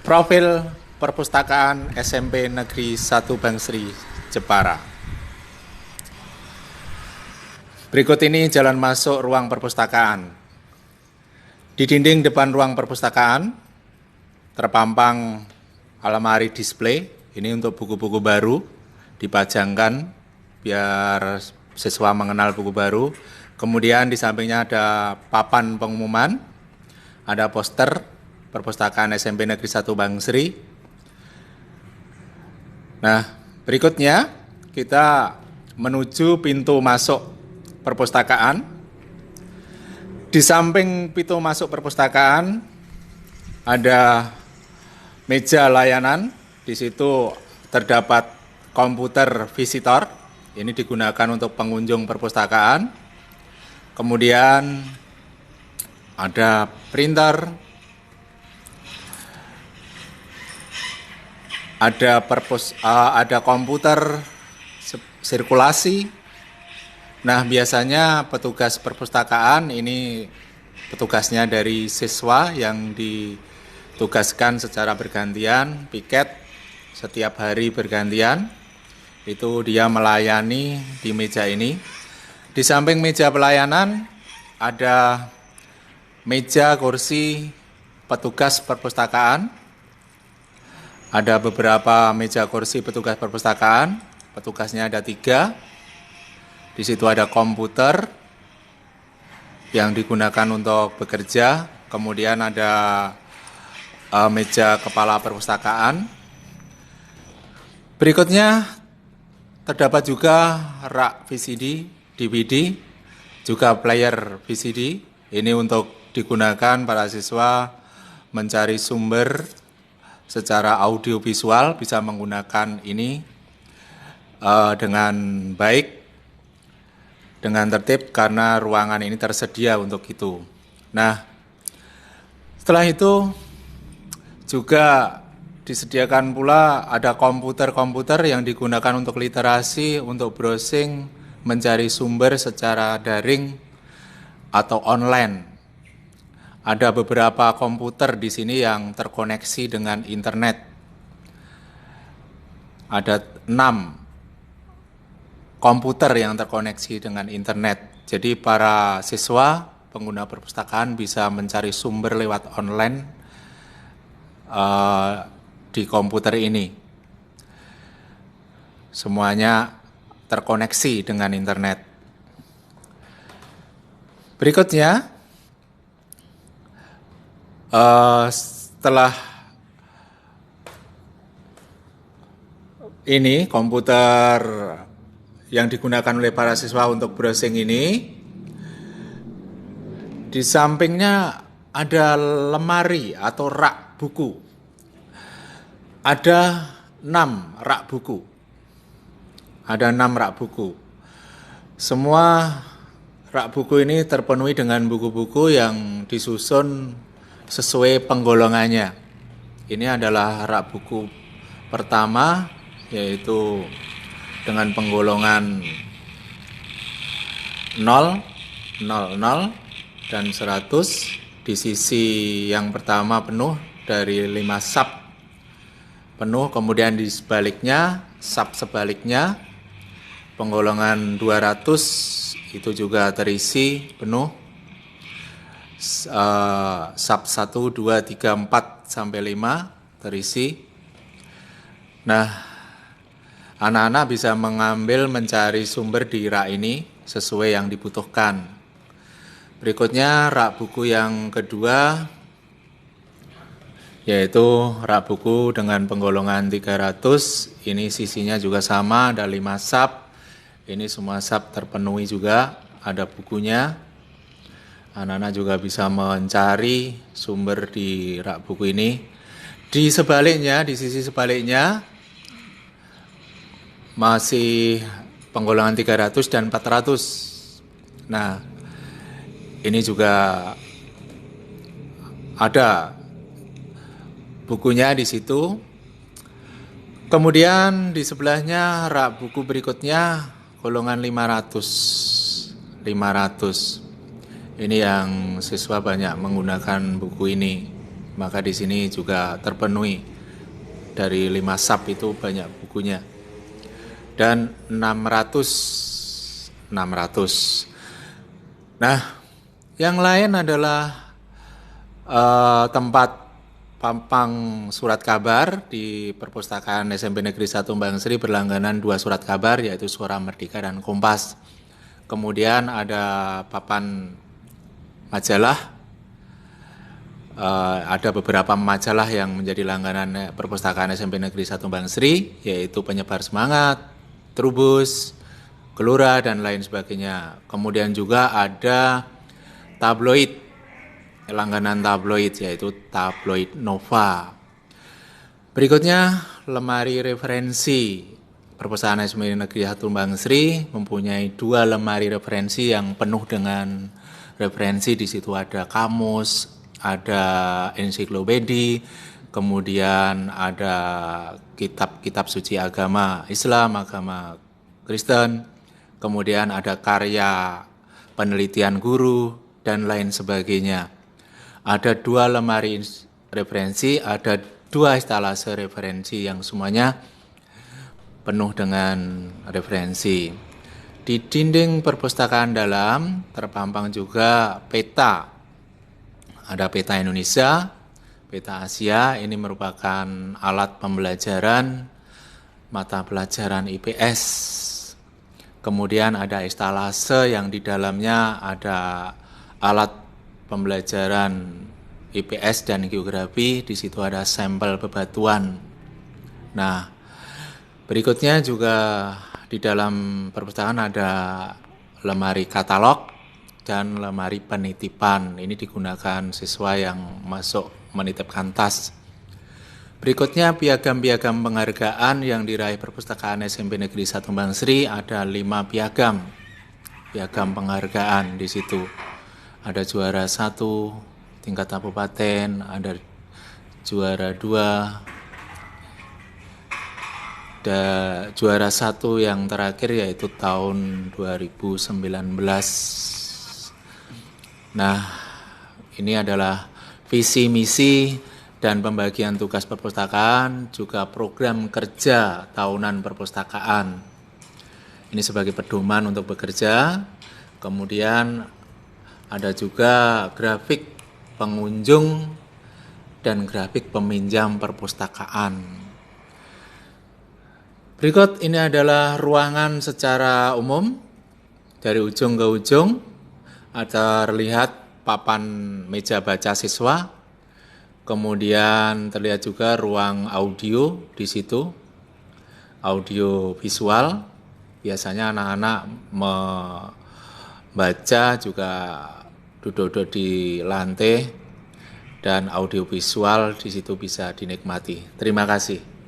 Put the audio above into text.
Profil Perpustakaan SMP Negeri 1 Bangsri, Jepara. Berikut ini jalan masuk ruang perpustakaan. Di dinding depan ruang perpustakaan terpampang almari display. Ini untuk buku-buku baru dipajangkan biar siswa mengenal buku baru. Kemudian di sampingnya ada papan pengumuman, ada poster Perpustakaan SMP Negeri 1 Bangsri. Nah, berikutnya kita menuju pintu masuk perpustakaan. Di samping pintu masuk perpustakaan ada meja layanan. Di situ terdapat komputer visitor. Ini digunakan untuk pengunjung perpustakaan. Kemudian ada printer, ada komputer sirkulasi. Nah, biasanya petugas perpustakaan ini petugasnya dari siswa yang ditugaskan secara bergantian, piket setiap hari bergantian. Itu dia melayani di meja ini. Di samping meja pelayanan ada meja kursi petugas perpustakaan. Ada beberapa meja kursi petugas perpustakaan, petugasnya ada 3. Di situ ada komputer yang digunakan untuk bekerja, kemudian ada meja kepala perpustakaan. Berikutnya terdapat juga rak VCD, DVD, juga player VCD. Ini untuk digunakan para siswa mencari sumber secara audiovisual, bisa menggunakan ini dengan baik, dengan tertib karena ruangan ini tersedia untuk itu. Nah, setelah itu juga disediakan pula ada komputer-komputer yang digunakan untuk literasi, untuk browsing, mencari sumber secara daring atau online. Ada beberapa komputer di sini yang terkoneksi dengan internet. Ada 6 komputer yang terkoneksi dengan internet. Jadi para siswa pengguna perpustakaan bisa mencari sumber lewat online di komputer ini. Semuanya terkoneksi dengan internet. Berikutnya, setelah ini komputer yang digunakan oleh para siswa untuk browsing ini, di sampingnya ada lemari atau rak buku. Ada 6 rak buku. Ada 6 rak buku. Semua rak buku ini terpenuhi dengan buku-buku yang disusun sesuai penggolongannya. Ini adalah rak buku pertama, yaitu dengan penggolongan 0, 00, dan 100. Di sisi yang pertama penuh dari 5 sub penuh, kemudian di sebaliknya, sub sebaliknya, penggolongan 200 itu juga terisi penuh. Sub 1, 2, 3, 4 sampai 5 terisi. Nah, anak-anak bisa mengambil mencari sumber di rak ini sesuai yang dibutuhkan. Berikutnya rak buku yang kedua, yaitu rak buku dengan penggolongan 300. Ini sisinya juga sama, ada 5 sub. Ini semua sub terpenuhi juga, ada bukunya. Anak-anak juga bisa mencari sumber di rak buku ini. Di sebaliknya, di sisi sebaliknya masih penggolongan 300 dan 400. Nah, ini juga ada bukunya di situ. Kemudian di sebelahnya rak buku berikutnya golongan 500. Ini yang siswa banyak menggunakan buku ini. maka di sini juga terpenuhi. Dari 5 sub itu banyak bukunya. Dan 600. Nah, yang lain adalah tempat pampang surat kabar di Perpustakaan SMP Negeri 1 Mbang Sri berlangganan 2 surat kabar, yaitu Suara Merdeka dan Kompas. Kemudian ada papan majalah, ada beberapa majalah yang menjadi langganan Perpustakaan SMP Negeri 1 Mbang Sri, yaitu Penyebar Semangat, Trubus, Gelora, dan lain sebagainya. Kemudian juga ada tabloid, langganan tabloid, yaitu tabloid Nova. Berikutnya, lemari referensi. Perpustakaan SMP Negeri 1 Mbang Sri mempunyai 2 lemari referensi yang penuh dengan referensi. Di situ ada kamus, ada ensiklopedi, kemudian ada kitab-kitab suci agama Islam, agama Kristen, kemudian ada karya penelitian guru, dan lain sebagainya. Ada 2 lemari referensi, ada 2 instalase referensi yang semuanya penuh dengan referensi. Di dinding perpustakaan dalam terpampang juga peta. Ada peta Indonesia, peta Asia, ini merupakan alat pembelajaran mata pelajaran IPS. Kemudian ada instalase yang di dalamnya ada alat pembelajaran IPS dan geografi, di situ ada sampel bebatuan. Nah, berikutnya juga di dalam perpustakaan ada lemari katalog dan lemari penitipan. Ini digunakan siswa yang masuk menitipkan tas. Berikutnya piagam-piagam penghargaan yang diraih Perpustakaan SMP Negeri 1 Mbang Sri. Ada 5 piagam penghargaan di situ. Ada juara 1 tingkat kabupaten, ada juara 2, dan juara 1 yang terakhir yaitu tahun 2019. Nah, ini adalah visi misi dan pembagian tugas perpustakaan, juga program kerja tahunan perpustakaan. Ini sebagai pedoman untuk bekerja. Kemudian ada juga grafik pengunjung dan grafik peminjam perpustakaan. Berikut ini adalah ruangan secara umum dari ujung ke ujung. Ada terlihat papan meja baca siswa, kemudian terlihat juga ruang audio di situ, audio visual. Biasanya anak-anak membaca juga duduk-duduk di lantai, dan audio visual di situ bisa dinikmati. Terima kasih.